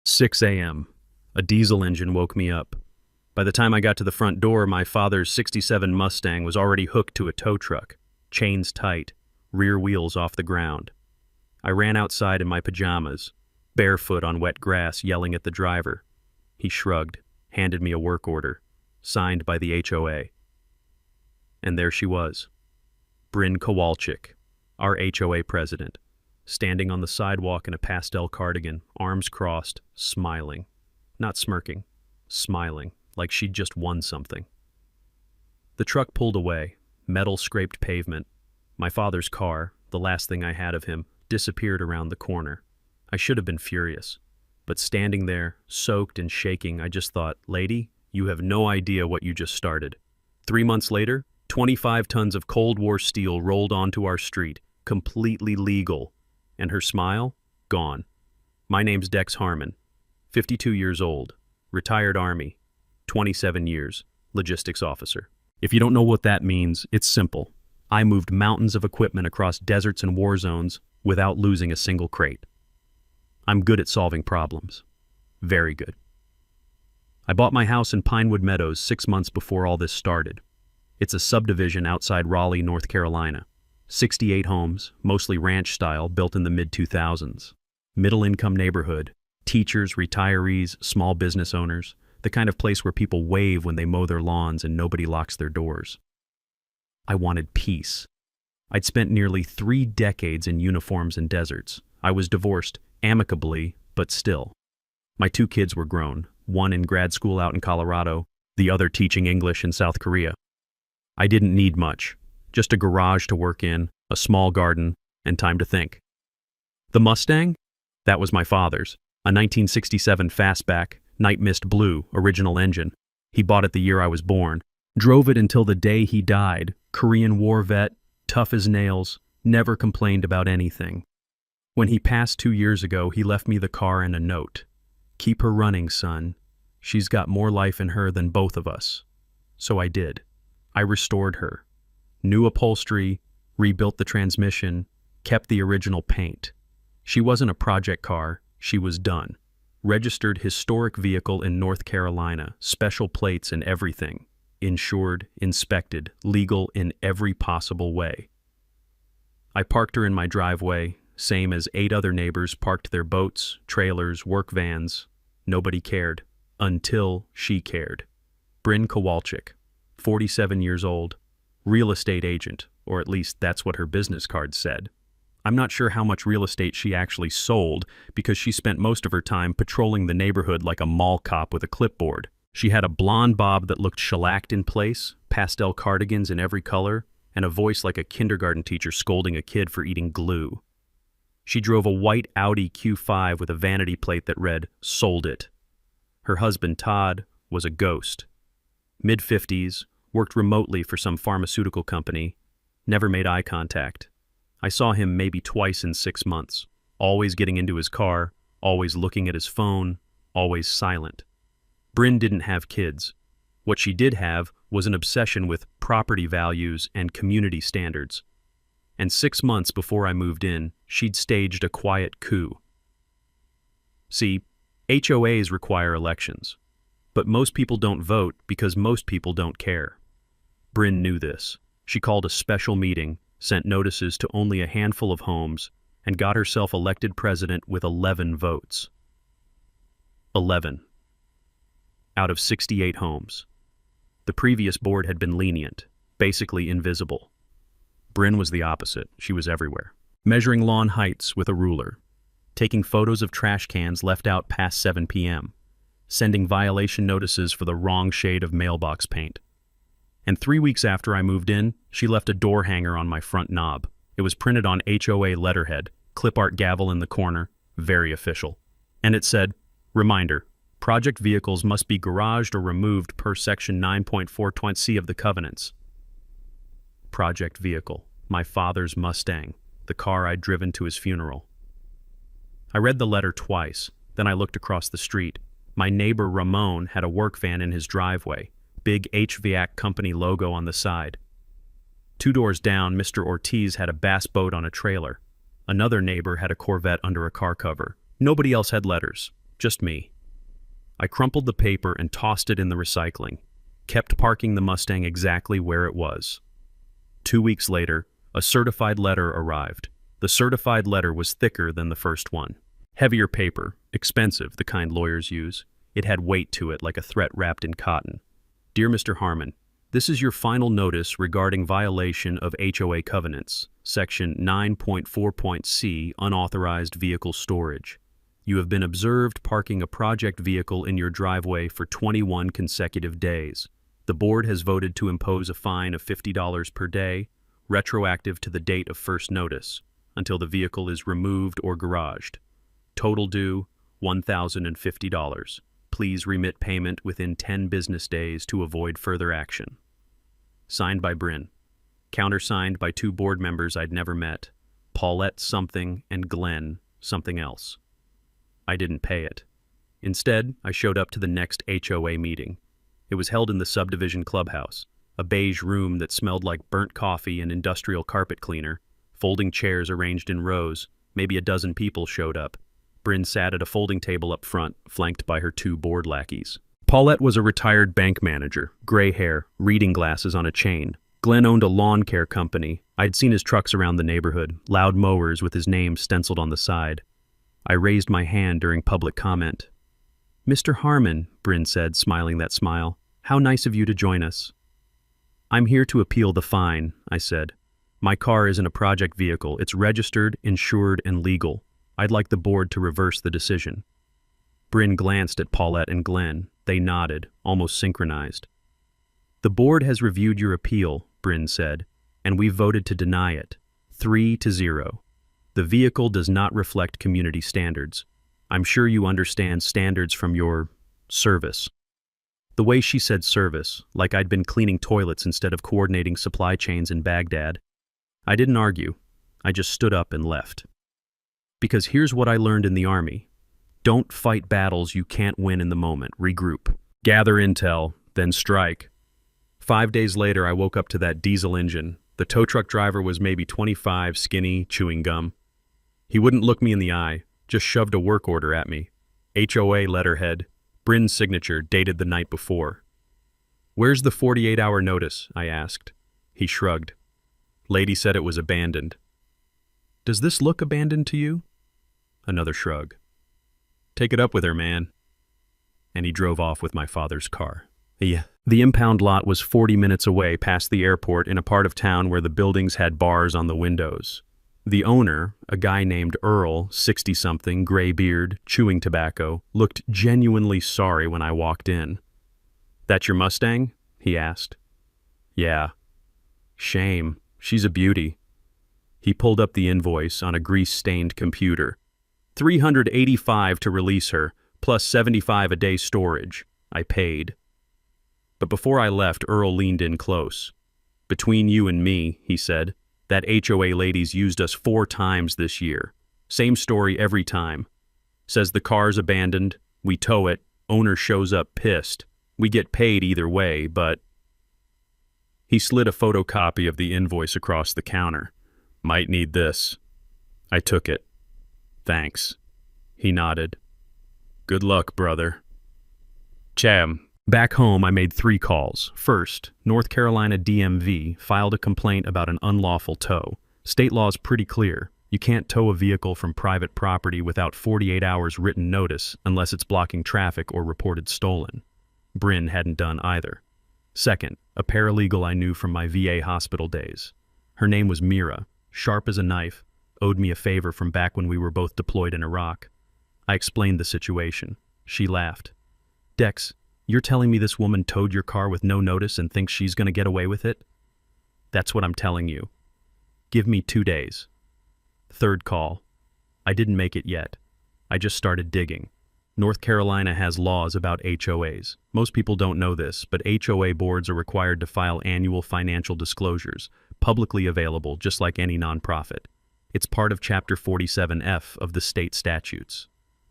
6 a.m. A diesel engine woke me up. By the time I got to the front door, my father's '67 Mustang was already hooked to a tow truck, chains tight, rear wheels off the ground. I ran outside in my pajamas, barefoot on wet grass, yelling at the driver. He shrugged, handed me a work order, signed by the HOA. And there she was, Bryn Kowalczyk, our HOA president, standing on the sidewalk in a pastel cardigan, arms crossed, smiling. Not smirking, smiling, like she'd just won something. The truck pulled away, metal scraped pavement. My father's car, the last thing I had of him, disappeared around the corner. I should have been furious, but standing there, soaked and shaking, I just thought, "Lady, you have no idea what you just started." 3 months later, 25 tons of Cold War steel rolled onto our street, completely legal. And her smile? Gone. My name's Dex Harmon, 52 years old, retired Army, 27 years, logistics officer. If you don't know what that means, it's simple. I moved mountains of equipment across deserts and war zones without losing a single crate. I'm good at solving problems. Very good. I bought my house in Pinewood Meadows 6 months before all this started. It's a subdivision outside Raleigh, North Carolina. 68 homes, mostly ranch style, built in the mid-2000s. Middle-income neighborhood, teachers, retirees, small business owners, the kind of place where people wave when they mow their lawns and nobody locks their doors. I wanted peace. I'd spent nearly 3 decades in uniforms and deserts. I was divorced, amicably, but still. My 2 kids were grown, one in grad school out in Colorado, the other teaching English in South Korea. I didn't need much. Just a garage to work in, a small garden, and time to think. The Mustang? That was my father's, a 1967 fastback, night mist blue, original engine. He bought it the year I was born. Drove it until the day he died, Korean War vet, tough as nails, never complained about anything. When he passed 2 years ago, he left me the car and a note. "Keep her running, son. She's got more life in her than both of us." So I did. I restored her. New upholstery, rebuilt the transmission, kept the original paint. She wasn't a project car, she was done. Registered historic vehicle in North Carolina, special plates and everything. Insured, inspected, legal in every possible way. I parked her in my driveway, same as 8 other neighbors parked their boats, trailers, work vans. Nobody cared. Until she cared. Bryn Kowalczyk, 47 years old, real estate agent, or at least that's what her business card said. I'm not sure how much real estate she actually sold because she spent most of her time patrolling the neighborhood like a mall cop with a clipboard. She had a blonde bob that looked shellacked in place, pastel cardigans in every color, and a voice like a kindergarten teacher scolding a kid for eating glue. She drove a white Audi Q5 with a vanity plate that read, "Sold it." Her husband, Todd, was a ghost. Mid-50s, worked remotely for some pharmaceutical company, never made eye contact. I saw him maybe twice in 6 months, always getting into his car, always looking at his phone, always silent. Bryn didn't have kids. What she did have was an obsession with property values and community standards. And 6 months before I moved in, she'd staged a quiet coup. See, HOAs require elections, but most people don't vote because most people don't care. Bryn knew this. She called a special meeting, sent notices to only a handful of homes, and got herself elected president with 11 votes. 11. Out of 68 homes. The previous board had been lenient, basically invisible. Bryn was the opposite. She was everywhere. Measuring lawn heights with a ruler. Taking photos of trash cans left out past 7 p.m. Sending violation notices for the wrong shade of mailbox paint. And 3 weeks after I moved in, she left a door hanger on my front knob. It was printed on HOA letterhead, clip art gavel in the corner, very official. And it said, "Reminder, project vehicles must be garaged or removed per section 9.420C of the covenants." Project vehicle, my father's Mustang, the car I'd driven to his funeral. I read the letter twice, then I looked across the street. My neighbor Ramon had a work van in his driveway. Big HVAC company logo on the side. 2 doors down, Mr. Ortiz had a bass boat on a trailer. Another neighbor had a Corvette under a car cover. Nobody else had letters. Just me. I crumpled the paper and tossed it in the recycling, kept parking the Mustang exactly where it was. 2 weeks later, a certified letter arrived. The certified letter was thicker than the first one. Heavier paper, expensive, the kind lawyers use. It had weight to it like a threat wrapped in cotton. Dear Mr. Harmon, this is your final notice regarding violation of HOA covenants, Section 9.4.c, unauthorized vehicle storage. You have been observed parking a project vehicle in your driveway for 21 consecutive days. The board has voted to impose a fine of $50 per day, retroactive to the date of first notice, until the vehicle is removed or garaged. Total due, $1,050. Please remit payment within 10 business days to avoid further action. Signed by Bryn. Countersigned by 2 board members I'd never met, Paulette something and Glenn something else. I didn't pay it. Instead, I showed up to the next HOA meeting. It was held in the subdivision clubhouse, a beige room that smelled like burnt coffee and industrial carpet cleaner, folding chairs arranged in rows. Maybe a dozen people showed up. Bryn sat at a folding table up front, flanked by her 2 board lackeys. Paulette was a retired bank manager, gray hair, reading glasses on a chain. Glenn owned a lawn care company. I'd seen his trucks around the neighborhood, loud mowers with his name stenciled on the side. I raised my hand during public comment. Mr. Harmon, Bryn said, smiling that smile, how nice of you to join us. I'm here to appeal the fine, I said. My car isn't a project vehicle. It's registered, insured, and legal. I'd like the board to reverse the decision. Bryn glanced at Paulette and Glenn. They nodded, almost synchronized. The board has reviewed your appeal, Bryn said, and we've voted to deny it. 3-0. The vehicle does not reflect community standards. I'm sure you understand standards from your service. The way she said service, like I'd been cleaning toilets instead of coordinating supply chains in Baghdad. I didn't argue. I just stood up and left. Because here's what I learned in the Army. Don't fight battles you can't win in the moment. Regroup. Gather intel, then strike. 5 days later, I woke up to that diesel engine. The tow truck driver was maybe 25, skinny, chewing gum. He wouldn't look me in the eye, just shoved a work order at me. HOA letterhead, Bryn's signature, dated the night before. Where's the 48-hour notice? I asked. He shrugged. Lady said it was abandoned. Does this look abandoned to you? Another shrug. Take it up with her, man. And he drove off with my father's car. The impound lot was 40 minutes away past the airport in a part of town where the buildings had bars on the windows. The owner, a guy named Earl, 60-something, gray beard, chewing tobacco, looked genuinely sorry when I walked in. That your Mustang? He asked. Yeah. Shame. She's a beauty. He pulled up the invoice on a grease-stained computer. $385 to release her, plus $75 a day storage. I paid. But before I left, Earl leaned in close. Between you and me, he said, that HOA lady's used us 4 times this year. Same story every time. Says the car's abandoned, we tow it, owner shows up pissed. We get paid either way, but... He slid a photocopy of the invoice across the counter. Might need this. I took it. Thanks. He nodded. Good luck, brother. Cham. Back home, I made 3 calls. First, North Carolina DMV filed a complaint about an unlawful tow. State law's pretty clear. You can't tow a vehicle from private property without 48 hours written notice unless it's blocking traffic or reported stolen. Bryn hadn't done either. Second, a paralegal I knew from my VA hospital days. Her name was Mira, sharp as a knife, owed me a favor from back when we were both deployed in Iraq. I explained the situation. She laughed. Dex, you're telling me this woman towed your car with no notice and thinks she's going to get away with it? That's what I'm telling you. Give me 2 days. Third call. I didn't make it yet. I just started digging. North Carolina has laws about HOAs. Most people don't know this, but HOA boards are required to file annual financial disclosures, publicly available just like any nonprofit. It's part of Chapter 47F of the state statutes.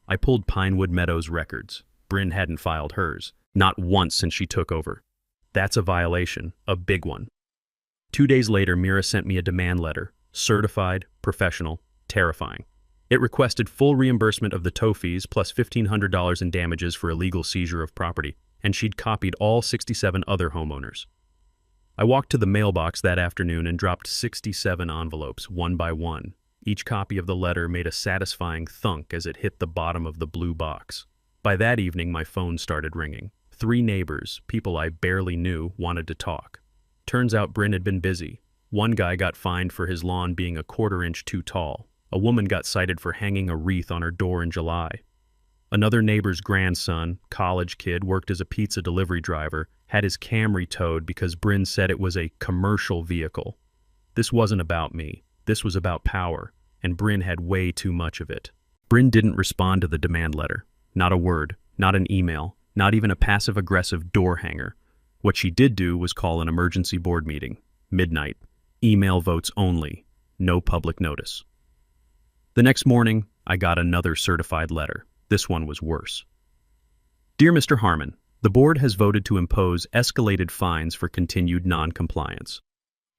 I pulled Pinewood Meadows records. Bryn hadn't filed hers. Not once since she took over. That's a violation, a big one. 2 days later, Mira sent me a demand letter. Certified, professional, terrifying. It requested full reimbursement of the tow fees plus $1,500 in damages for illegal seizure of property, and she'd copied all 67 other homeowners. I walked to the mailbox that afternoon and dropped 67 envelopes, one by one. Each copy of the letter made a satisfying thunk as it hit the bottom of the blue box. By that evening, my phone started ringing. 3 neighbors, people I barely knew, wanted to talk. Turns out Bryn had been busy. One guy got fined for his lawn being a 1/4 inch too tall. A woman got cited for hanging a wreath on her door in July. Another neighbor's grandson, college kid, worked as a pizza delivery driver, had his Camry towed because Bryn said it was a commercial vehicle. This wasn't about me. This was about power, and Bryn had way too much of it. Bryn didn't respond to the demand letter. Not a word, not an email, not even a passive-aggressive door hanger. What she did do was call an emergency board meeting. Midnight. Email votes only. No public notice. The next morning, I got another certified letter. This one was worse. Dear Mr. Harmon, the board has voted to impose escalated fines for continued non-compliance.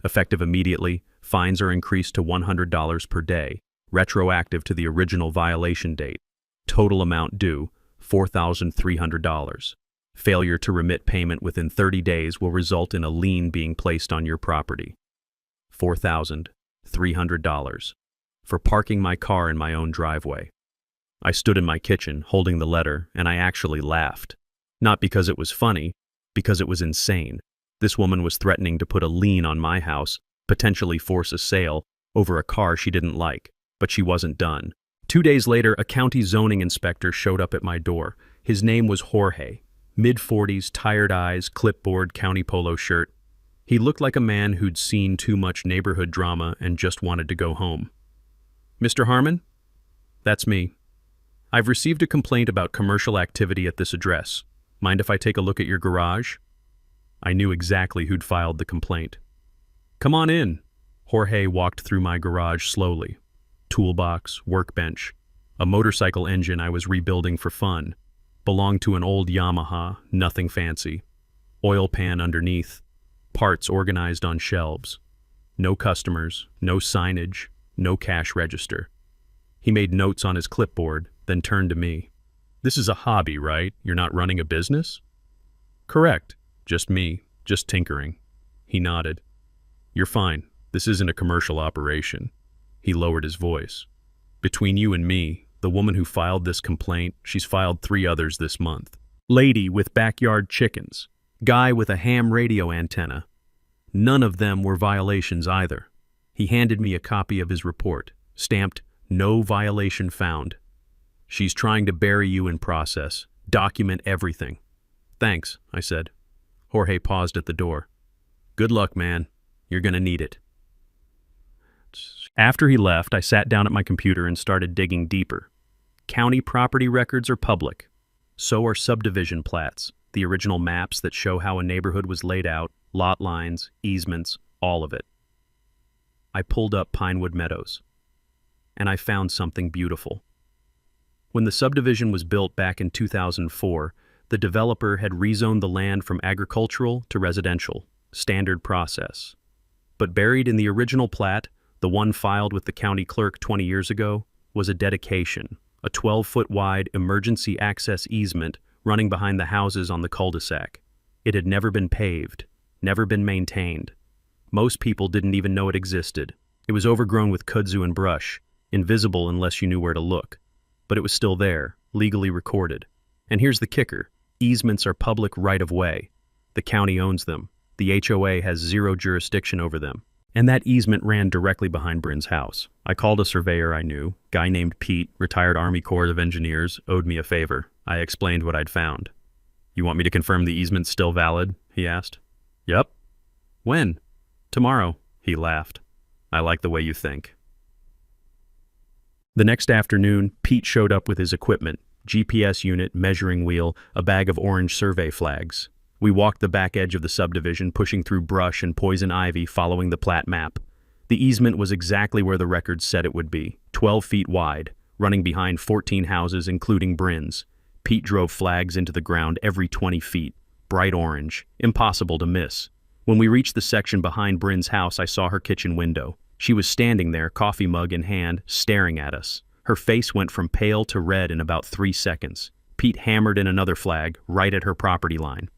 Effective immediately, fines are increased to $100 per day, retroactive to the original violation date. Total amount due, $4,300. Failure to remit payment within 30 days will result in a lien being placed on your property. $4,300. For parking my car in my own driveway. I stood in my kitchen, holding the letter, and I actually laughed. Not because it was funny, because it was insane. This woman was threatening to put a lien on my house, potentially force a sale, over a car she didn't like. But she wasn't done. 2 days later, a county zoning inspector showed up at my door. His name was Jorge. Mid-40s, tired eyes, clipboard, county polo shirt. He looked like a man who'd seen too much neighborhood drama and just wanted to go home. Mr. Harmon? That's me. I've received a complaint about commercial activity at this address. Mind if I take a look at your garage? I knew exactly who'd filed the complaint. Come on in. Jorge walked through my garage slowly. Toolbox, workbench, a motorcycle engine I was rebuilding for fun. Belonged to an old Yamaha, nothing fancy. Oil pan underneath. Parts organized on shelves. No customers, no signage, no cash register. He made notes on his clipboard, then turned to me. This is a hobby, right? You're not running a business? Correct. Just me, just tinkering. He nodded. You're fine. This isn't a commercial operation. He lowered his voice. Between you and me, the woman who filed this complaint, she's filed 3 others this month. Lady with backyard chickens. Guy with a ham radio antenna. None of them were violations either. He handed me a copy of his report, stamped, "No violation found." She's trying to bury you in process. Document everything. Thanks, I said. Jorge paused at the door. Good luck, man. You're gonna need it. After he left, I sat down at my computer and started digging deeper. County property records are public. So are subdivision plats, the original maps that show how a neighborhood was laid out, lot lines, easements, all of it. I pulled up Pinewood Meadows, and I found something beautiful. When the subdivision was built back in 2004, the developer had rezoned the land from agricultural to residential, standard process. But buried in the original plat, the one filed with the county clerk 20 years ago, was a dedication, a 12-foot wide emergency access easement running behind the houses on the cul-de-sac. It had never been paved, never been maintained. Most people didn't even know it existed. It was overgrown with kudzu and brush, invisible unless you knew where to look. But it was still there, legally recorded. And here's the kicker. Easements are public right-of-way. The county owns them. The HOA has 0 jurisdiction over them. And that easement ran directly behind Bryn's house. I called a surveyor I knew, guy named Pete, retired Army Corps of Engineers, owed me a favor. I explained what I'd found. You want me to confirm the easement's still valid? He asked. Yep. When? Tomorrow, he laughed. I like the way you think. The next afternoon, Pete showed up with his equipment, GPS unit, measuring wheel, a bag of orange survey flags. We walked the back edge of the subdivision, pushing through brush and poison ivy, following the plat map. The easement was exactly where the records said it would be, 12 feet wide, running behind 14 houses, including Bryn's. Pete drove flags into the ground every 20 feet, bright orange, impossible to miss. When we reached the section behind Bryn's house, I saw her kitchen window. She was standing there, coffee mug in hand, staring at us. Her face went from pale to red in about 3 seconds. Pete hammered in another flag, right at her property line.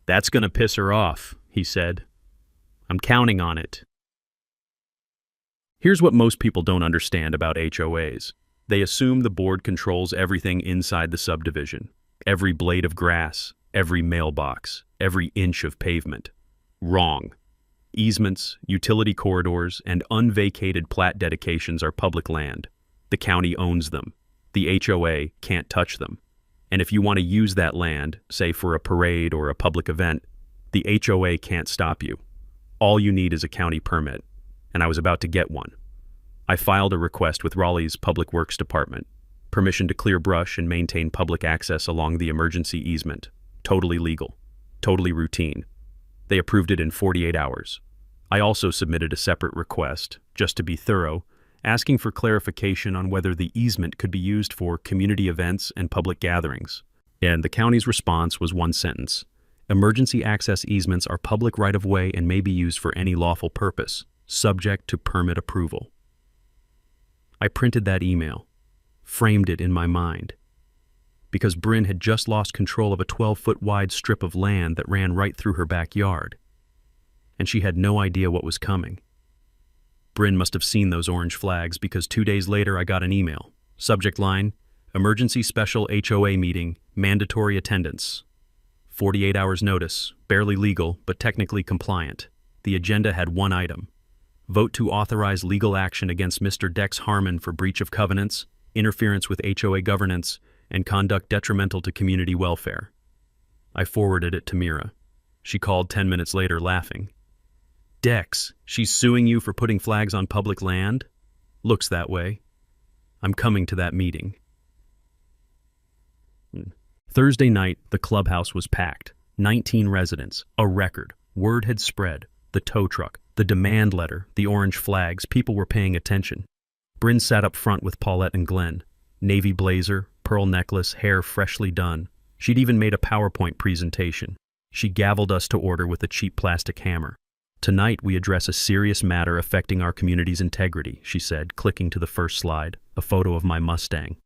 "That's gonna piss her off," he said. "I'm counting on it." Here's what most people don't understand about HOAs. They assume the board controls everything inside the subdivision. Every blade of grass, every mailbox, every inch of pavement. Wrong. Easements, utility corridors, and unvacated plat dedications are public land. The county owns them. The HOA can't touch them. And if you want to use that land, say for a parade or a public event, the HOA can't stop you. All you need is a county permit, and I was about to get one. I filed a request with Raleigh's Public Works Department, permission to clear brush and maintain public access along the emergency easement. Totally legal, totally routine. They approved it in 48 hours. I also submitted a separate request, just to be thorough, asking for clarification on whether the easement could be used for community events and public gatherings. And the county's response was one sentence: emergency access easements are public right-of-way and may be used for any lawful purpose, subject to permit approval. I printed that email, framed it in my mind, because Bryn had just lost control of a 12-foot wide strip of land that ran right through her backyard, and she had no idea what was coming. Bryn must have seen those orange flags because 2 days later I got an email. Subject line: emergency special HOA meeting, mandatory attendance. 48 hours notice, barely legal, but technically compliant. The agenda had one item: vote to authorize legal action against Mr. Dex Harmon for breach of covenants, interference with HOA governance, and conduct detrimental to community welfare. I forwarded it to Mira. She called 10 minutes later laughing. "Dex, she's suing you for putting flags on public land? Looks that way. I'm coming to that meeting." Thursday night, the clubhouse was packed. 19 residents, a record. Word had spread. The tow truck, the demand letter, the orange flags, people were paying attention. Bryn sat up front with Paulette and Glenn. Navy blazer, pearl necklace, hair freshly done. She'd even made a PowerPoint presentation. She gavelled us to order with a cheap plastic hammer. "Tonight we address a serious matter affecting our community's integrity," she said, clicking to the first slide, a photo of my Mustang.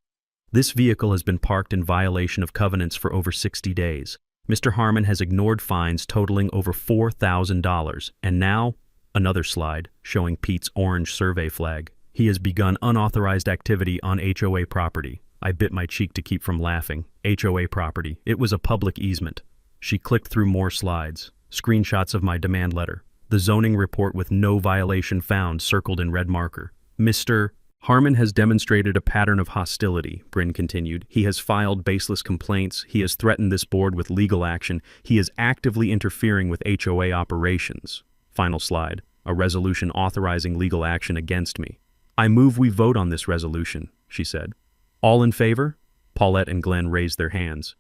"This vehicle has been parked in violation of covenants for over 60 days. Mr. Harmon has ignored fines totaling over $4,000, and now," another slide showing Pete's orange survey flag, "he has begun unauthorized activity on HOA property." I bit my cheek to keep from laughing. HOA property. It was a public easement. She clicked through more slides. Screenshots of my demand letter. The zoning report with no violation found circled in red marker. "Mr. Harmon has demonstrated a pattern of hostility," Bryn continued. "He has filed baseless complaints. He has threatened this board with legal action. He is actively interfering with HOA operations." Final slide. A resolution authorizing legal action against me. "I move we vote on this resolution," she said. "All in favor?" Paulette and Glenn raised their hands.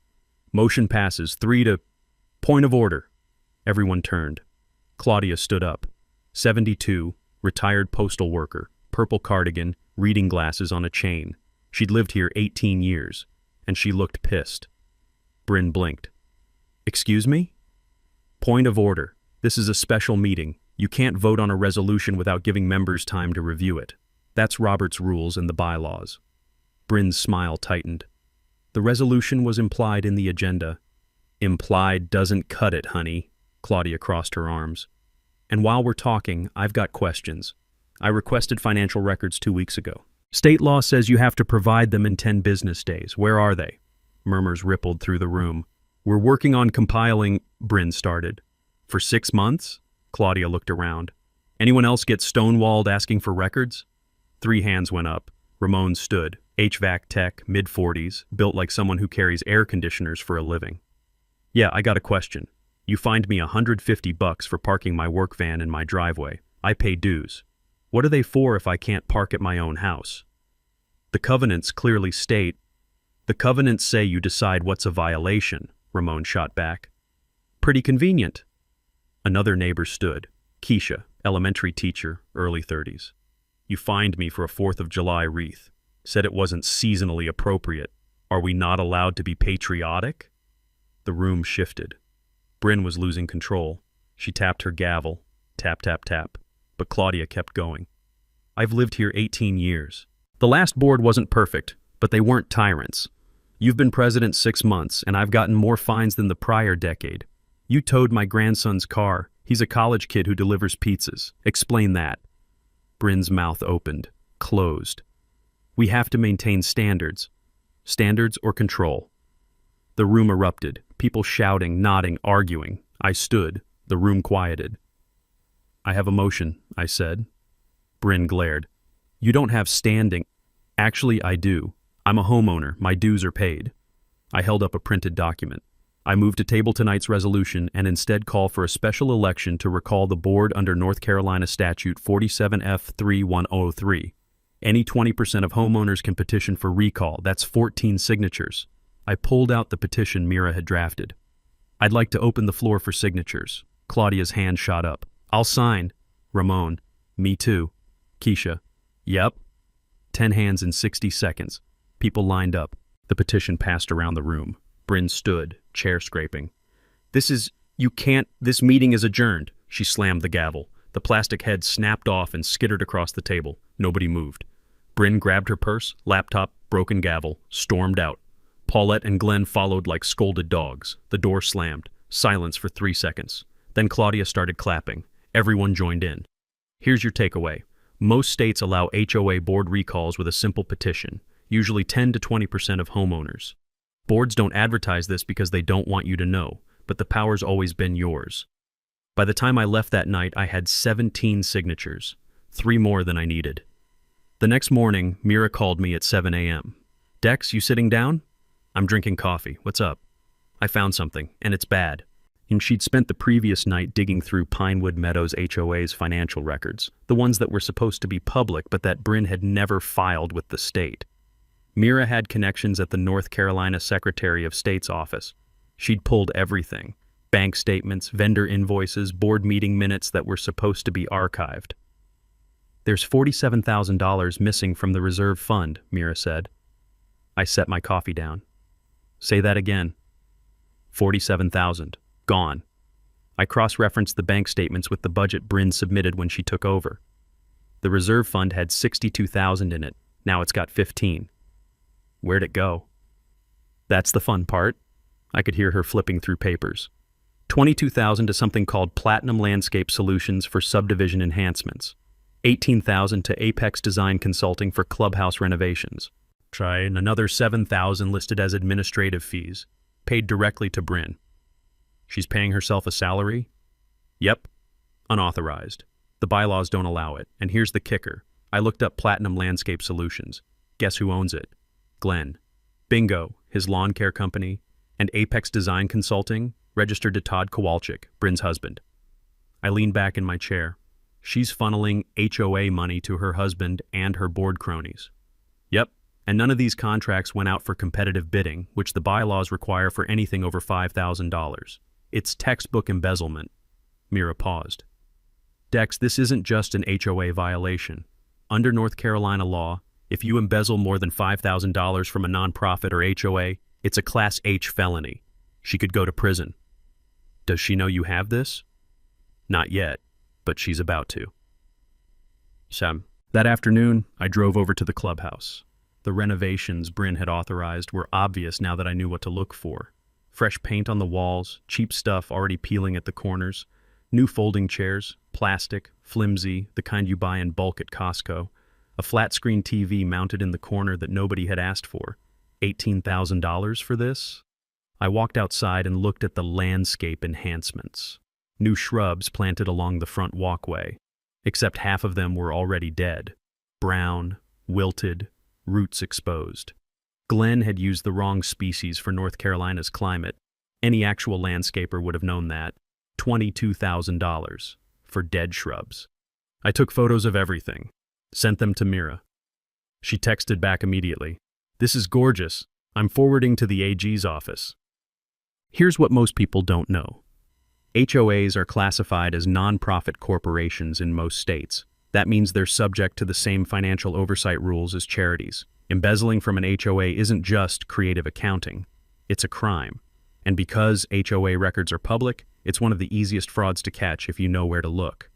"Motion passes 3-. Point of order." Everyone turned. Claudia stood up. 72, retired postal worker, purple cardigan, reading glasses on a chain. She'd lived here 18 years, and she looked pissed. Bryn blinked. "Excuse me?" "Point of order. This is a special meeting. You can't vote on a resolution without giving members time to review it. That's Robert's rules and the bylaws." Bryn's smile tightened. "The resolution was implied in the agenda." "Implied doesn't cut it, honey." Claudia crossed her arms. "And while we're talking, I've got questions. I requested financial records 2 weeks ago. State law says you have to provide them in 10 business days. Where are they?" Murmurs rippled through the room. "We're working on compiling," Bryn started. "For 6 months?" Claudia looked around. "Anyone else get stonewalled asking for records?" 3 hands went up. Ramon stood, HVAC tech, mid-40s, built like someone who carries air conditioners for a living. "Yeah, I got a question. You fined me $150 for parking my work van in my driveway. I pay dues. What are they for if I can't park at my own house?" "The covenants clearly state—" "The covenants say you decide what's a violation," Ramon shot back. "Pretty convenient." Another neighbor stood, Keisha, elementary teacher, early 30s. "You fined me for a 4th of July wreath. Said it wasn't seasonally appropriate. Are we not allowed to be patriotic?" The room shifted. Bryn was losing control. She tapped her gavel. Tap, tap, tap. But Claudia kept going. "I've lived here 18 years. The last board wasn't perfect, but they weren't tyrants. You've been president 6 months, and I've gotten more fines than the prior decade. You towed my grandson's car. He's a college kid who delivers pizzas. Explain that. Bryn's mouth opened, closed. We have to maintain standards. Standards or control. The room erupted, people shouting, nodding, arguing. I stood. The room quieted. I have a motion, I said. Bryn glared. You don't have standing. Actually, I do. I'm a homeowner. My dues are paid. I held up a printed document. I move to table tonight's resolution and instead call for a special election to recall the board under North Carolina Statute 47F3103. Any 20% of homeowners can petition for recall. That's 14 signatures. I pulled out the petition Mira had drafted. I'd like to open the floor for signatures. Claudia's hand shot up. I'll sign. Ramon. Me too. Keisha. Yep. 10 hands in 60 seconds. People lined up. The petition passed around the room. Bryn stood, chair scraping. This meeting is adjourned. She slammed the gavel. The plastic head snapped off and skittered across the table. Nobody moved. Bryn grabbed her purse, laptop, broken gavel, stormed out. Paulette and Glenn followed like scolded dogs. The door slammed. Silence for 3 seconds. Then Claudia started clapping. Everyone joined in. Here's your takeaway. Most states allow HOA board recalls with a simple petition, usually 10 to 20% of homeowners. Boards don't advertise this because they don't want you to know, but the power's always been yours. By the time I left that night, I had 17 signatures, 3 more than I needed. The next morning, Mira called me at 7 a.m. Dex, you sitting down? I'm drinking coffee. What's up? I found something, and it's bad. And she'd spent the previous night digging through Pinewood Meadows HOA's financial records, the ones that were supposed to be public but that Bryn had never filed with the state. Mira had connections at the North Carolina Secretary of State's office. She'd pulled everything. Bank statements, vendor invoices, board meeting minutes that were supposed to be archived. There's $47,000 missing from the reserve fund, Mira said. I set my coffee down. Say that again. 47,000. Gone. I cross-referenced the bank statements with the budget Bryn submitted when she took over. The reserve fund had 62,000 in it. Now it's got 15. Where'd it go? That's the fun part. I could hear her flipping through papers. 22,000 to something called Platinum Landscape Solutions for subdivision enhancements. 18,000 to Apex Design Consulting for clubhouse renovations. And another 7,000 listed as administrative fees, paid directly to Bryn. She's paying herself a salary? Yep. Unauthorized. The bylaws don't allow it. And here's the kicker. I looked up Platinum Landscape Solutions. Guess who owns it? Glenn. Bingo, his lawn care company. And Apex Design Consulting, registered to Todd Kowalczyk, Bryn's husband. I leaned back in my chair. She's funneling HOA money to her husband and her board cronies. Yep. And none of these contracts went out for competitive bidding, which the bylaws require for anything over $5,000. It's textbook embezzlement. Mira paused. Dex, this isn't just an HOA violation. Under North Carolina law, if you embezzle more than $5,000 from a nonprofit or HOA, it's a Class H felony. She could go to prison. Does she know you have this? Not yet, but she's about to. That afternoon, I drove over to the clubhouse. The renovations Bryn had authorized were obvious now that I knew what to look for. Fresh paint on the walls, cheap stuff already peeling at the corners, new folding chairs, plastic, flimsy, the kind you buy in bulk at Costco, a flat-screen TV mounted in the corner that nobody had asked for. $18,000 for this? I walked outside and looked at the landscape enhancements. New shrubs planted along the front walkway, except half of them were already dead. Brown, wilted, roots exposed. Glenn had used the wrong species for North Carolina's climate. Any actual landscaper would have known that. $22,000 for dead shrubs. I took photos of everything, sent them to Mira. She texted back immediately. This is gorgeous. I'm forwarding to the AG's office. Here's what most people don't know. HOAs are classified as nonprofit corporations in most states. That means they're subject to the same financial oversight rules as charities. Embezzling from an HOA isn't just creative accounting. It's a crime. And because HOA records are public, it's one of the easiest frauds to catch if you know where to look.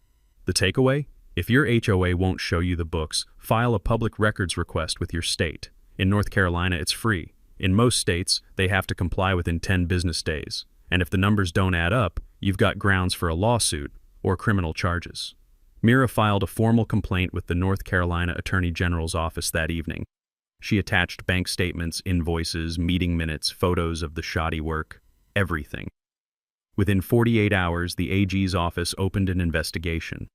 The takeaway? If your HOA won't show you the books, file a public records request with your state. In North Carolina, it's free. In most states, they have to comply within 10 business days. And if the numbers don't add up, you've got grounds for a lawsuit or criminal charges. Mira filed a formal complaint with the North Carolina Attorney General's office that evening. She attached bank statements, invoices, meeting minutes, photos of the shoddy work, everything. Within 48 hours, the AG's office opened an investigation.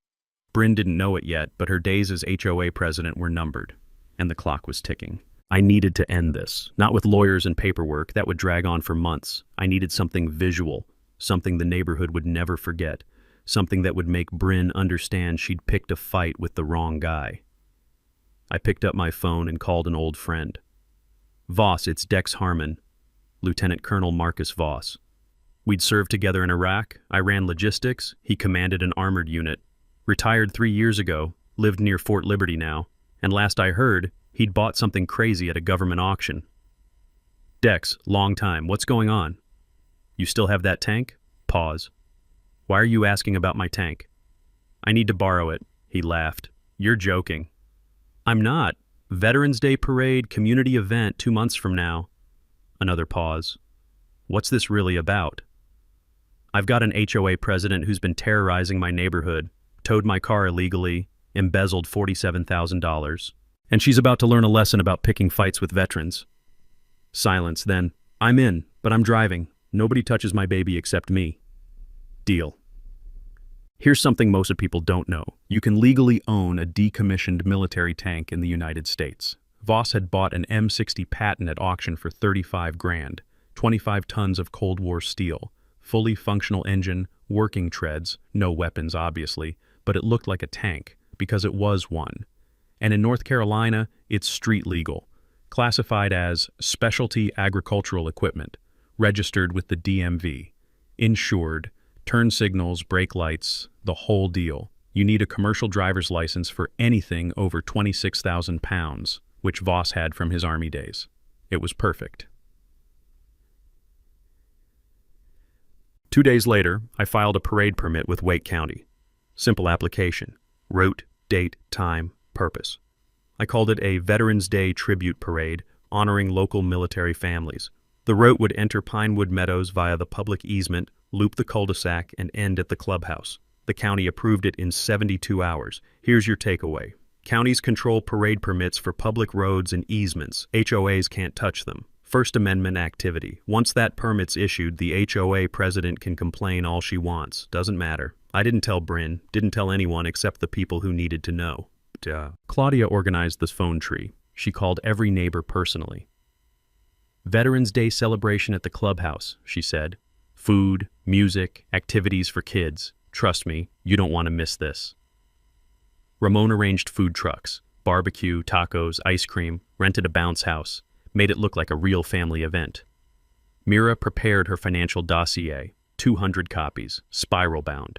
Bryn didn't know it yet, but her days as HOA president were numbered, and the clock was ticking. I needed to end this, not with lawyers and paperwork that would drag on for months. I needed something visual, something the neighborhood would never forget, something that would make Bryn understand she'd picked a fight with the wrong guy. I picked up my phone and called an old friend. Voss, it's Dex Harmon, Lieutenant Colonel Marcus Voss. We'd served together in Iraq. I ran logistics. He commanded an armored unit. Retired 3 years ago, lived near Fort Liberty now, and last I heard, he'd bought something crazy at a government auction. Dex, long time, what's going on? You still have that tank? Pause. Why are you asking about my tank? I need to borrow it, he laughed. You're joking. I'm not. Veterans Day parade, community event 2 months from now. Another pause. What's this really about? I've got an HOA president who's been terrorizing my neighborhood, towed my car illegally, embezzled $47,000, and she's about to learn a lesson about picking fights with veterans. Silence, then. I'm in, but I'm driving. Nobody touches my baby except me. Deal. Here's something most people don't know. You can legally own a decommissioned military tank in the United States. Voss had bought an M60 Patton at auction for $35,000, 25 tons of Cold War steel, fully functional engine, working treads, no weapons obviously, but it looked like a tank, because it was one. And in North Carolina, it's street legal, classified as specialty agricultural equipment, registered with the DMV, insured, turn signals, brake lights, the whole deal. You need a commercial driver's license for anything over 26,000 pounds, which Voss had from his Army days. It was perfect. 2 days later, I filed a parade permit with Wake County. Simple application. Route, date, time, purpose. I called it a Veterans Day Tribute Parade, honoring local military families. The route would enter Pinewood Meadows via the public easement, loop the cul-de-sac, and end at the clubhouse. The county approved it in 72 hours. Here's your takeaway. Counties control parade permits for public roads and easements. HOAs can't touch them. First Amendment activity. Once that permit's issued, the HOA president can complain all she wants. Doesn't matter. I didn't tell Bryn, didn't tell anyone except the people who needed to know. Claudia organized this phone tree. She called every neighbor personally. Veterans Day celebration at the clubhouse, she said. Food, music, activities for kids. Trust me, you don't want to miss this. Ramon arranged food trucks, barbecue, tacos, ice cream, rented a bounce house, made it look like a real family event. Mira prepared her financial dossier, 200 copies, spiral bound.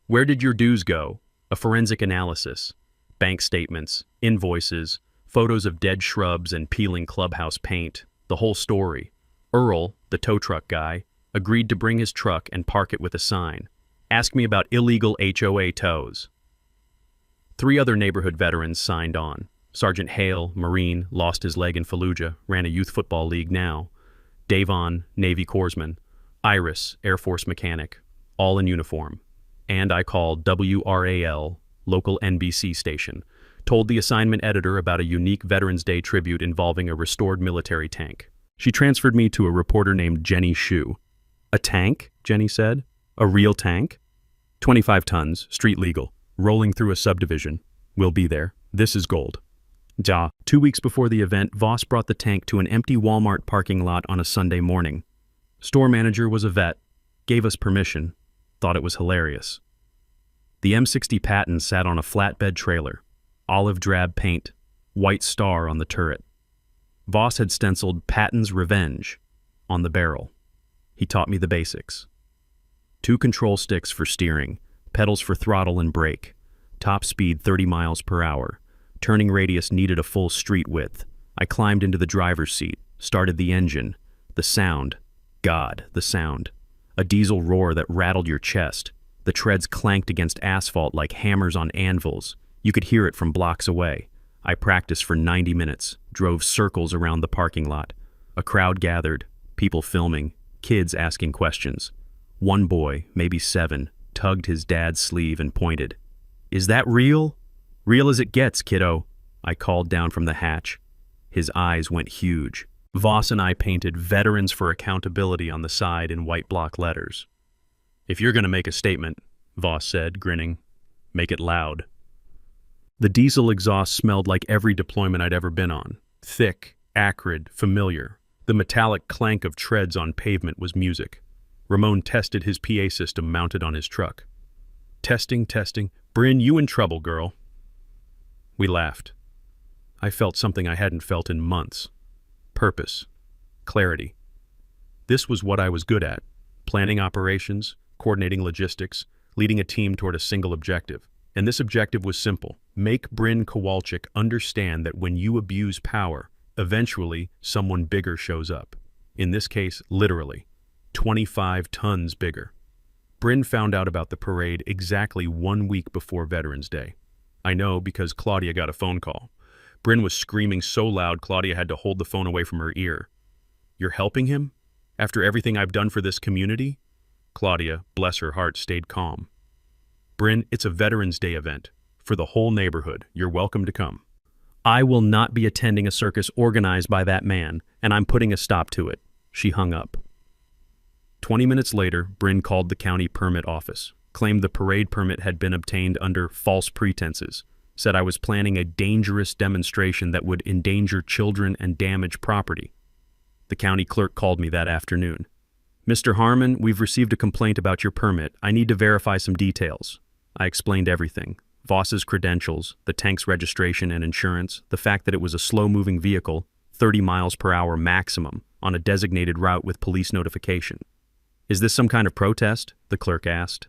Where did your dues go? A forensic analysis, bank statements, invoices, photos of dead shrubs and peeling clubhouse paint, the whole story. Earl, the tow truck guy, agreed to bring his truck and park it with a sign. Ask me about illegal HOA tows. 3 other neighborhood veterans signed on. Sergeant Hale, Marine, lost his leg in Fallujah, ran a youth football league now. Davon, Navy Corpsman. Iris, Air Force mechanic, all in uniform. And I called WRAL, local NBC station, told the assignment editor about a unique Veterans Day tribute involving a restored military tank. She transferred me to a reporter named Jenny Shue. A tank? Jenny said. A real tank? 25 tons, street legal, rolling through a subdivision. We'll be there. This is gold. 2 weeks before the event, Voss brought the tank to an empty Walmart parking lot on a Sunday morning. Store manager was a vet, gave us permission, thought it was hilarious. The M60 Patton sat on a flatbed trailer, olive drab paint, white star on the turret. Voss had stenciled Patton's Revenge on the barrel. He taught me the basics. 2 control sticks for steering, pedals for throttle and brake, top speed 30 miles per hour. Turning radius needed a full street width. I climbed into the driver's seat, started the engine. The sound. God, the sound. A diesel roar that rattled your chest. The treads clanked against asphalt like hammers on anvils. You could hear it from blocks away. I practiced for 90 minutes, drove circles around the parking lot. A crowd gathered, people filming, kids asking questions. One boy, maybe 7, tugged his dad's sleeve and pointed. "Is that real?" "Real as it gets, kiddo," I called down from the hatch. His eyes went huge. Voss and I painted "Veterans for Accountability" on the side in white block letters. "If you're going to make a statement," Voss said, grinning, "make it loud." The diesel exhaust smelled like every deployment I'd ever been on. Thick, acrid, familiar. The metallic clank of treads on pavement was music. Ramon tested his PA system mounted on his truck. "Testing, testing. Bryn, you in trouble, girl." We laughed. I felt something I hadn't felt in months. Purpose. Clarity. This was what I was good at. Planning operations, coordinating logistics, leading a team toward a single objective. And this objective was simple. Make Bryn Kowalczyk understand that when you abuse power, eventually someone bigger shows up. In this case, literally. 25 tons bigger. Bryn found out about the parade exactly 1 week before Veterans Day. I know because Claudia got a phone call. Bryn was screaming so loud Claudia had to hold the phone away from her ear. "You're helping him? After everything I've done for this community?" Claudia, bless her heart, stayed calm. "Bryn, it's a Veterans Day event. For the whole neighborhood. You're welcome to come." "I will not be attending a circus organized by that man, and I'm putting a stop to it." She hung up. 20 minutes later, Bryn called the county permit office, claimed the parade permit had been obtained under false pretenses, said I was planning a dangerous demonstration that would endanger children and damage property. The county clerk called me that afternoon. "Mr. Harmon, we've received a complaint about your permit. I need to verify some details." I explained everything. Voss's credentials, the tank's registration and insurance, the fact that it was a slow-moving vehicle, 30 miles per hour maximum, on a designated route with police notification. "Is this some kind of protest?" the clerk asked.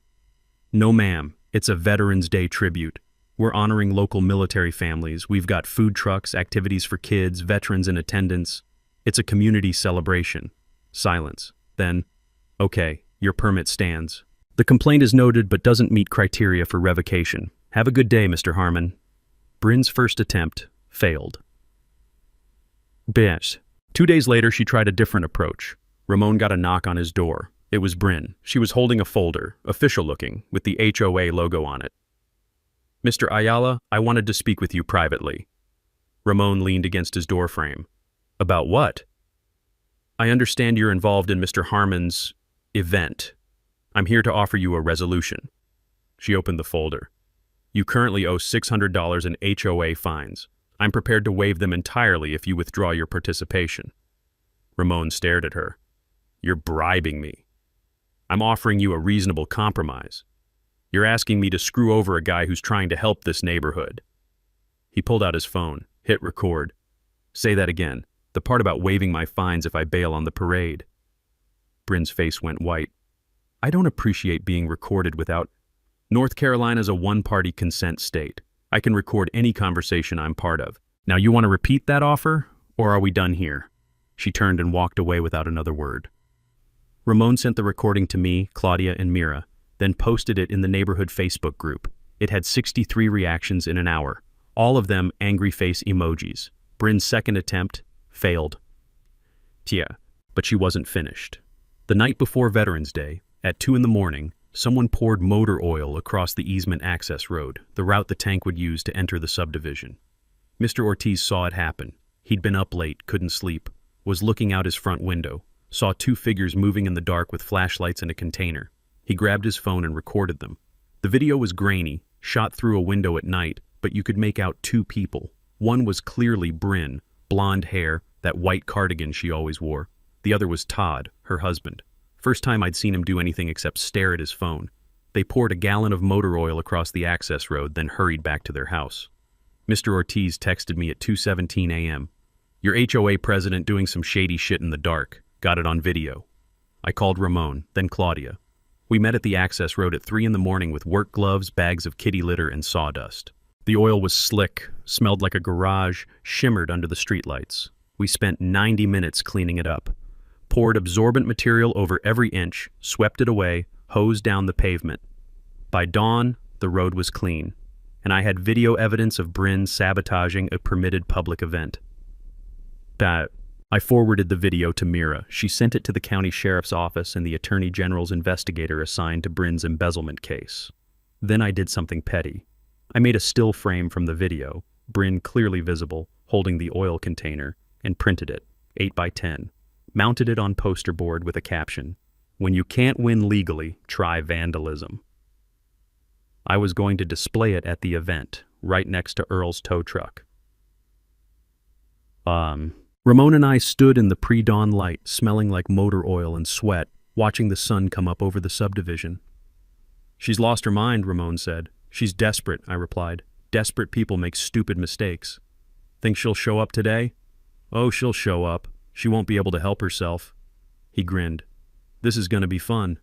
"No, ma'am. It's a Veterans Day tribute. We're honoring local military families. We've got food trucks, activities for kids, veterans in attendance. It's a community celebration." Silence. Then, "Okay, your permit stands. The complaint is noted but doesn't meet criteria for revocation. Have a good day, Mr. Harmon." Bryn's first attempt failed. Bitch. 2 days later, she tried a different approach. Ramon got a knock on his door. It was Bryn. She was holding a folder, official-looking, with the HOA logo on it. "Mr. Ayala, I wanted to speak with you privately." Ramon leaned against his doorframe. "About what?" "I understand you're involved in Mr. Harmon's event. I'm here to offer you a resolution." She opened the folder. "You currently owe $600 in HOA fines. I'm prepared to waive them entirely if you withdraw your participation." Ramon stared at her. "You're bribing me. I'm offering you a reasonable compromise. You're asking me to screw over a guy who's trying to help this neighborhood." He pulled out his phone, hit record. "Say that again. The part about waiving my fines if I bail on the parade." Bryn's face went white. "I don't appreciate being recorded without... North Carolina's a one-party consent state. I can record any conversation I'm part of. Now you want to repeat that offer, or are we done here?" She turned and walked away without another word. Ramon sent the recording to me, Claudia, and Mira, then posted it in the neighborhood Facebook group. It had 63 reactions in an hour, all of them angry face emojis. Bryn's second attempt failed. Tia, but she wasn't finished. The night before Veterans Day, at 2 in the morning, someone poured motor oil across the easement access road, the route the tank would use to enter the subdivision. Mr. Ortiz saw it happen. He'd been up late, couldn't sleep, was looking out his front window, saw 2 figures moving in the dark with flashlights in a container. He grabbed his phone and recorded them. The video was grainy, shot through a window at night, but you could make out 2 people. One was clearly Bryn, blonde hair, that white cardigan she always wore. The other was Todd, her husband. First time I'd seen him do anything except stare at his phone. They poured a gallon of motor oil across the access road, then hurried back to their house. Mr. Ortiz texted me at 2:17 a.m. "Your HOA president doing some shady shit in the dark. Got it on video." I called Ramon, then Claudia. We met at the access road at 3 in the morning with work gloves, bags of kitty litter, and sawdust. The oil was slick, smelled like a garage, shimmered under the streetlights. We spent 90 minutes cleaning it up. Poured absorbent material over every inch, swept it away, hosed down the pavement. By dawn, the road was clean, and I had video evidence of Bryn sabotaging a permitted public event. I forwarded the video to Mira. She sent it to the county sheriff's office and the attorney general's investigator assigned to Bryn's embezzlement case. Then I did something petty. I made a still frame from the video, Bryn clearly visible, holding the oil container, and printed it, 8 by 10, mounted it on poster board with a caption, "When you can't win legally, try vandalism." I was going to display it at the event, right next to Earl's tow truck. Ramon and I stood in the pre-dawn light, smelling like motor oil and sweat, watching the sun come up over the subdivision. "She's lost her mind," Ramon said. "She's desperate," I replied. "Desperate people make stupid mistakes." "Think she'll show up today?" "Oh, she'll show up. She won't be able to help herself." He grinned. "This is going to be fun."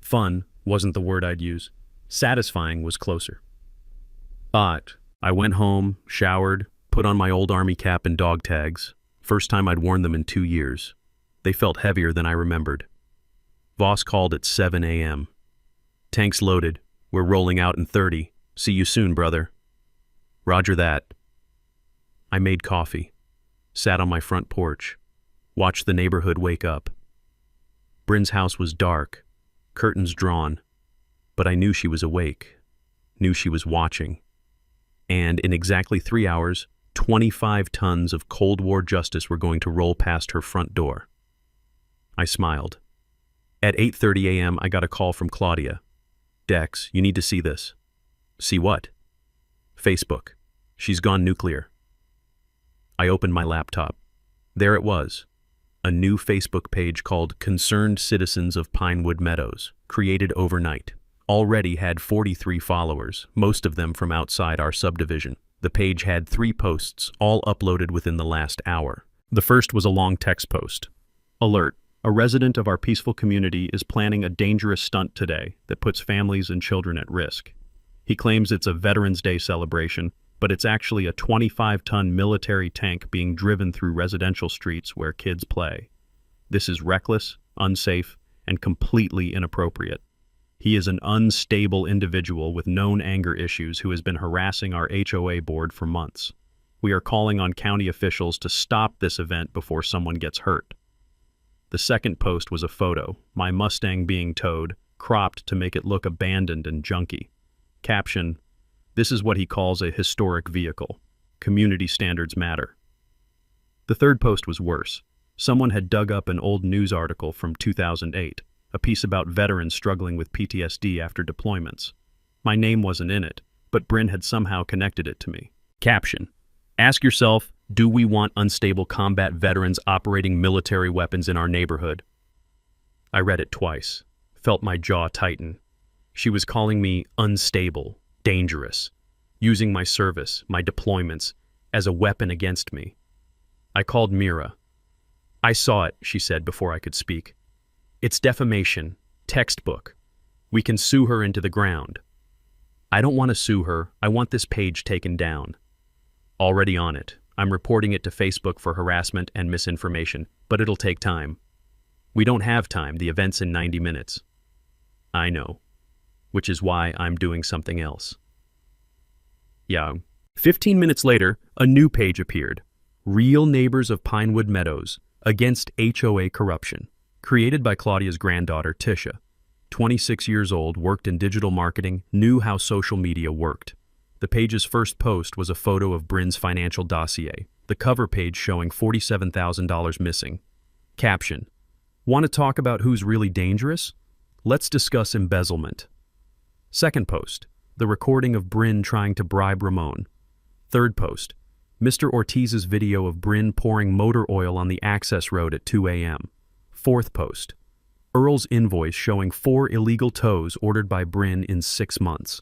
Fun wasn't the word I'd use. Satisfying was closer. But I went home, showered, put on my old army cap and dog tags. First time I'd worn them in 2 years. They felt heavier than I remembered. Voss called at 7 a.m. "Tanks loaded. We're rolling out in 30. See you soon, brother." "Roger that." I made coffee, sat on my front porch, watched the neighborhood wake up. Bryn's house was dark, curtains drawn, but I knew she was awake, knew she was watching. And in exactly 3 hours, 25 tons of Cold War justice were going to roll past her front door. I smiled. At 8:30 a.m., I got a call from Claudia. "Dex, you need to see this." "See what?" "Facebook. She's gone nuclear." I opened my laptop. There it was. A new Facebook page called Concerned Citizens of Pinewood Meadows, created overnight. Already had 43 followers, most of them from outside our subdivision. The page had 3 posts, all uploaded within the last hour. The first was a long text post. "Alert. A resident of our peaceful community is planning a dangerous stunt today that puts families and children at risk. He claims it's a Veterans Day celebration, but it's actually a 25-ton military tank being driven through residential streets where kids play. This is reckless, unsafe, and completely inappropriate. He is an unstable individual with known anger issues who has been harassing our HOA board for months. We are calling on county officials to stop this event before someone gets hurt." The second post was a photo, my Mustang being towed, cropped to make it look abandoned and junky. Caption, "This is what he calls a historic vehicle. Community standards matter." The third post was worse. Someone had dug up an old news article from 2008, a piece about veterans struggling with PTSD after deployments. My name wasn't in it, but Bryn had somehow connected it to me. Caption, "Ask yourself, do we want unstable combat veterans operating military weapons in our neighborhood?" I read it twice, felt my jaw tighten. She was calling me unstable, dangerous, using my service, my deployments, as a weapon against me. I called Mira. "I saw it," she said before I could speak. "It's defamation, textbook. We can sue her into the ground." "I don't want to sue her. I want this page taken down." "Already on it. I'm reporting it to Facebook for harassment and misinformation, but it'll take time." "We don't have time. The event's in 90 minutes. "I know. Which is why I'm doing something else." Yeah. 15 minutes later, a new page appeared. Real Neighbors of Pinewood Meadows, Against HOA Corruption. Created by Claudia's granddaughter, Tisha. 26 years old, worked in digital marketing, knew how social media worked. The page's first post was a photo of Bryn's financial dossier, the cover page showing $47,000 missing. Caption, "Want to talk about who's really dangerous? Let's discuss embezzlement." Second post, the recording of Bryn trying to bribe Ramon. Third post, Mr. Ortiz's video of Bryn pouring motor oil on the access road at 2 a.m. Fourth post, Earl's invoice showing 4 illegal tows ordered by Bryn in 6 months.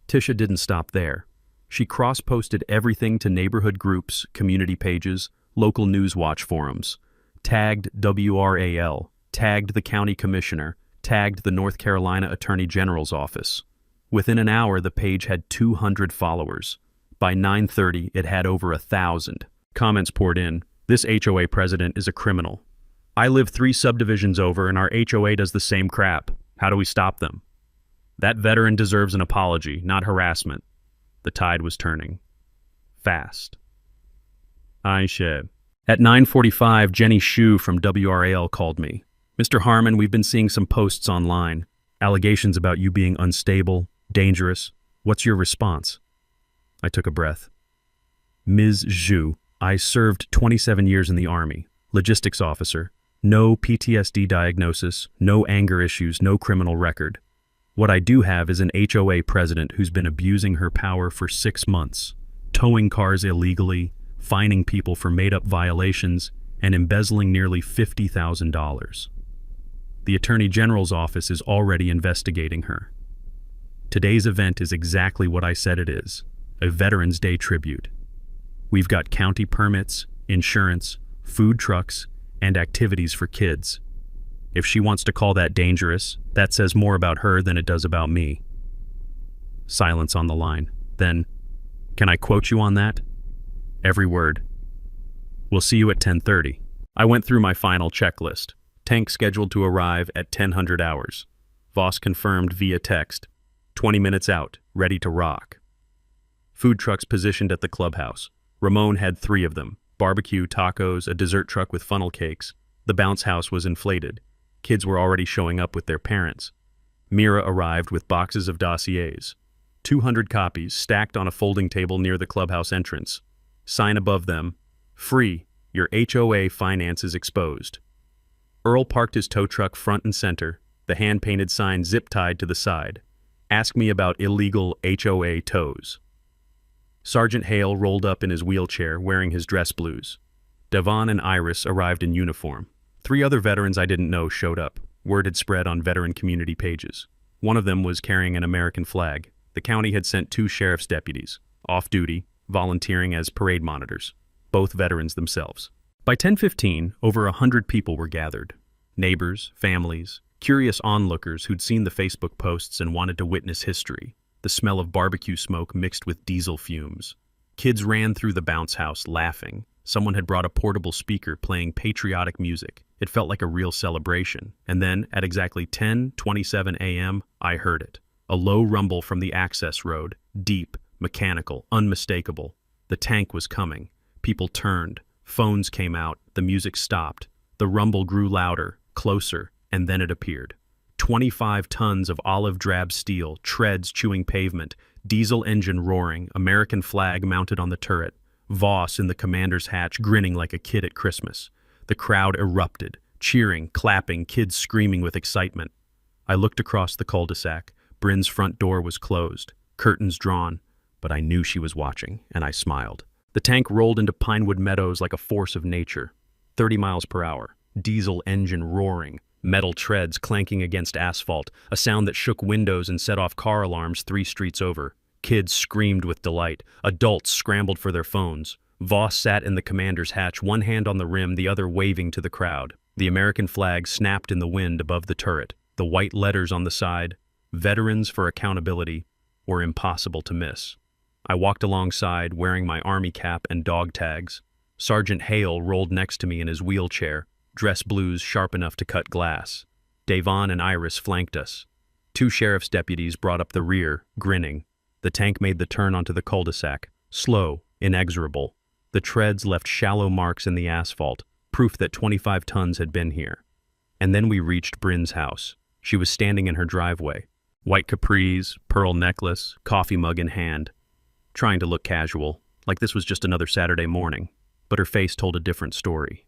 Tisha didn't stop there. She cross-posted everything to neighborhood groups, community pages, local news watch forums, tagged WRAL, tagged the county commissioner, tagged the North Carolina Attorney General's office. Within an hour, the page had 200 followers. By 9:30, it had over 1,000. Comments poured in. "This HOA president is a criminal. I live 3 subdivisions over and our HOA does the same crap. How do we stop them? That veteran deserves an apology, not harassment. The tide was turning. Fast. Aisha. At 9:45, Jenny Shu from WRAL called me. Mr. Harmon, we've been seeing some posts online. Allegations about you being unstable, dangerous. What's your response? I took a breath. Ms. Zhu, I served 27 years in the Army, logistics officer, no PTSD diagnosis, no anger issues, no criminal record. What I do have is an HOA president who's been abusing her power for 6 months, towing cars illegally, fining people for made-up violations, and embezzling nearly $50,000. The Attorney General's office is already investigating her. Today's event is exactly what I said it is, a Veterans Day tribute. We've got county permits, insurance, food trucks, and activities for kids. If she wants to call that dangerous, that says more about her than it does about me. Silence on the line. Then, can I quote you on that? Every word. We'll see you at 10:30. I went through my final checklist. Tank scheduled to arrive at 1000 hours. Voss confirmed via text. 20 minutes out, ready to rock. Food trucks positioned at the clubhouse. Ramon had 3 of them. Barbecue, tacos, a dessert truck with funnel cakes. The bounce house was inflated. Kids were already showing up with their parents. Mira arrived with boxes of dossiers. 200 copies stacked on a folding table near the clubhouse entrance. Sign above them, "Free, your HOA finances exposed." Earl parked his tow truck front and center, the hand-painted sign zip-tied to the side. "Ask me about illegal HOA tows." Sergeant Hale rolled up in his wheelchair wearing his dress blues. Devon and Iris arrived in uniform. 3 other veterans I didn't know showed up. Word had spread on veteran community pages. One of them was carrying an American flag. The county had sent 2 sheriff's deputies, off-duty, volunteering as parade monitors, both veterans themselves. By 10:15, over 100 people were gathered. Neighbors, families, curious onlookers who'd seen the Facebook posts and wanted to witness history. The smell of barbecue smoke mixed with diesel fumes. Kids ran through the bounce house, laughing. Someone had brought a portable speaker playing patriotic music. It felt like a real celebration. And then, at exactly 10:27 a.m., I heard it. A low rumble from the access road, deep, mechanical, unmistakable. The tank was coming. People turned. Phones came out. The music stopped. The rumble grew louder, closer, and then it appeared. 25 tons of olive drab steel, treads chewing pavement, diesel engine roaring, American flag mounted on the turret, Voss in the commander's hatch grinning like a kid at Christmas. The crowd erupted, cheering, clapping, kids screaming with excitement. I looked across the cul-de-sac. Bryn's front door was closed, curtains drawn, but I knew she was watching, and I smiled. The tank rolled into Pinewood Meadows like a force of nature. 30 miles per hour, diesel engine roaring, metal treads clanking against asphalt, a sound that shook windows and set off car alarms 3 streets over. Kids screamed with delight. Adults scrambled for their phones. Voss sat in the commander's hatch, one hand on the rim, the other waving to the crowd. The American flag snapped in the wind above the turret. The white letters on the side, "Veterans for Accountability," were impossible to miss. I walked alongside, wearing my army cap and dog tags. Sergeant Hale rolled next to me in his wheelchair, dress blues sharp enough to cut glass. Devon and Iris flanked us. 2 sheriff's deputies brought up the rear, grinning. The tank made the turn onto the cul-de-sac, slow, inexorable. The treads left shallow marks in the asphalt, proof that 25 tons had been here. And then we reached Bryn's house. She was standing in her driveway. White capris, pearl necklace, coffee mug in hand. Trying to look casual, like this was just another Saturday morning. But her face told a different story.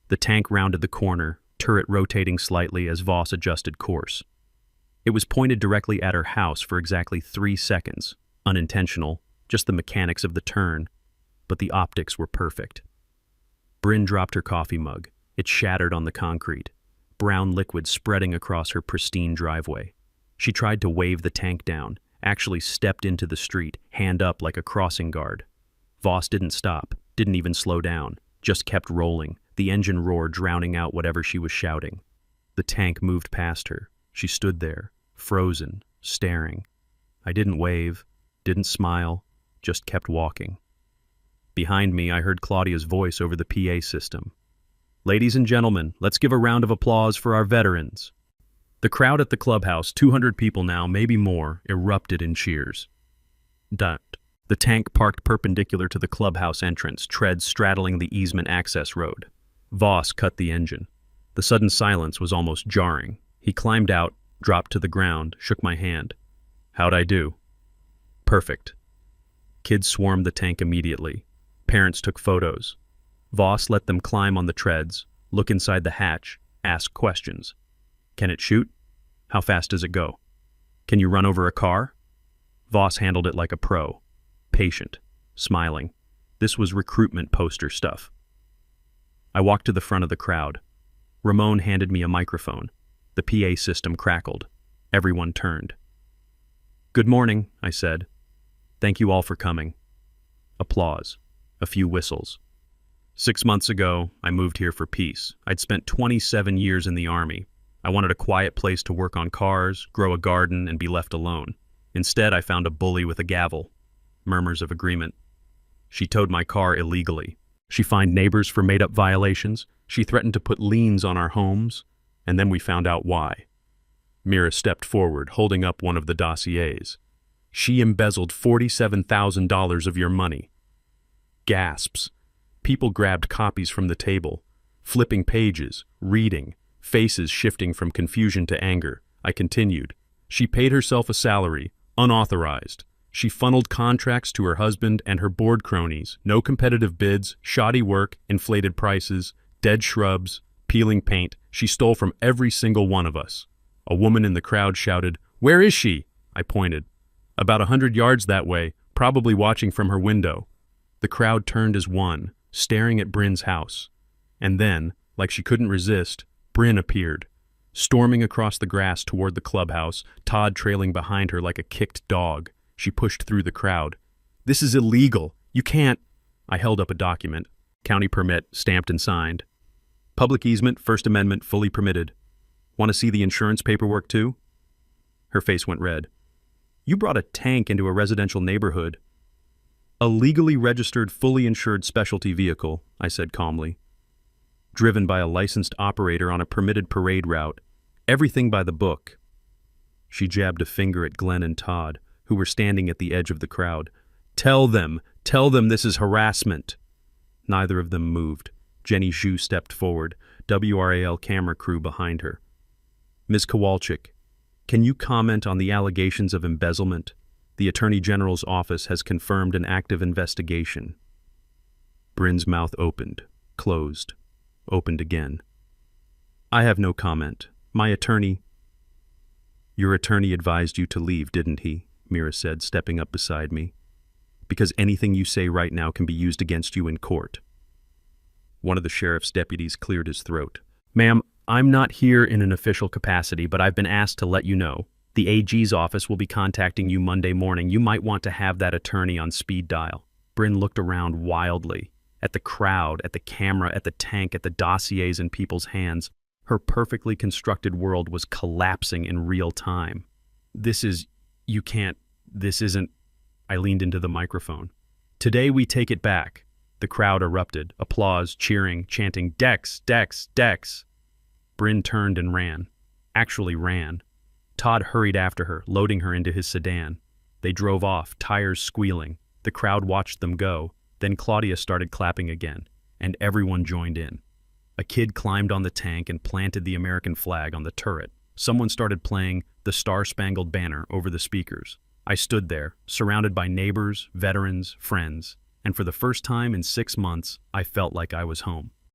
The tank rounded the corner, turret rotating slightly as Voss adjusted course. It was pointed directly at her house for exactly 3 seconds. Unintentional, just the mechanics of the turn, but the optics were perfect. Bryn dropped her coffee mug. It shattered on the concrete, brown liquid spreading across her pristine driveway. She tried to wave the tank down, actually stepped into the street, hand up like a crossing guard. Voss didn't stop, didn't even slow down, just kept rolling, the engine roar drowning out whatever she was shouting. The tank moved past her. She stood there, frozen, staring. I didn't wave, didn't smile, just kept walking. Behind me, I heard Claudia's voice over the PA system. "Ladies and gentlemen, let's give a round of applause for our veterans." The crowd at the clubhouse, 200 people now, maybe more, erupted in cheers. Dot. The tank parked perpendicular to the clubhouse entrance, treads straddling the easement access road. Voss cut the engine. The sudden silence was almost jarring. He climbed out, dropped to the ground, shook my hand. How'd I do? Perfect. Kids swarmed the tank immediately. Parents took photos. Voss let them climb on the treads, look inside the hatch, ask questions. Can it shoot? How fast does it go? Can you run over a car? Voss handled it like a pro. Patient, smiling. This was recruitment poster stuff. I walked to the front of the crowd. Ramon handed me a microphone. The PA system crackled. Everyone turned. Good morning, I said. Thank you all for coming. Applause. A few whistles. 6 months ago, I moved here for peace. I'd spent 27 years in the Army. I wanted a quiet place to work on cars, grow a garden, and be left alone. Instead, I found a bully with a gavel. Murmurs of agreement. She towed my car illegally. She fined neighbors for made-up violations. She threatened to put liens on our homes. And then we found out why. Mira stepped forward, holding up one of the dossiers. She embezzled $47,000 of your money. Gasps. People grabbed copies from the table, flipping pages, reading, faces shifting from confusion to anger. I continued. She paid herself a salary, unauthorized. She funneled contracts to her husband and her board cronies. No competitive bids, shoddy work, inflated prices, dead shrubs, peeling paint. She stole from every single one of us. A woman in the crowd shouted, "Where is she?" I pointed. About 100 yards that way, probably watching from her window. The crowd turned as one, staring at Bryn's house. And then, like she couldn't resist, Bryn appeared, storming across the grass toward the clubhouse, Todd trailing behind her like a kicked dog. She pushed through the crowd. "This is illegal. You can't." I held up a document. County permit, stamped and signed. Public easement, First Amendment, fully permitted. Want to see the insurance paperwork too? Her face went red. You brought a tank into a residential neighborhood. A legally registered, fully insured specialty vehicle, I said calmly. Driven by a licensed operator on a permitted parade route. Everything by the book. She jabbed a finger at Glenn and Todd, who were standing at the edge of the crowd. Tell them this is harassment. Neither of them moved. Jenny Zhu stepped forward, WRAL camera crew behind her. Ms. Kowalczyk, can you comment on the allegations of embezzlement? The Attorney General's office has confirmed an active investigation. Bryn's mouth opened, closed, opened again. I have no comment. My attorney... Your attorney advised you to leave, didn't he? Mira said, stepping up beside me. Because anything you say right now can be used against you in court. One of the sheriff's deputies cleared his throat. Ma'am, I'm not here in an official capacity, but I've been asked to let you know. The AG's office will be contacting you Monday morning. You might want to have that attorney on speed dial. Bryn looked around wildly, at the crowd, at the camera, at the tank, at the dossiers in people's hands. Her perfectly constructed world was collapsing in real time. This isn't... I leaned into the microphone. Today we take it back. The crowd erupted, applause, cheering, chanting, Dex, Dex, Dex. Bryn turned and ran. Actually ran. Todd hurried after her, loading her into his sedan. They drove off, tires squealing. The crowd watched them go. Then Claudia started clapping again, and everyone joined in. A kid climbed on the tank and planted the American flag on the turret. Someone started playing The Star-Spangled Banner over the speakers. I stood there, surrounded by neighbors, veterans, friends, and for the first time in 6 months, I felt like I was home.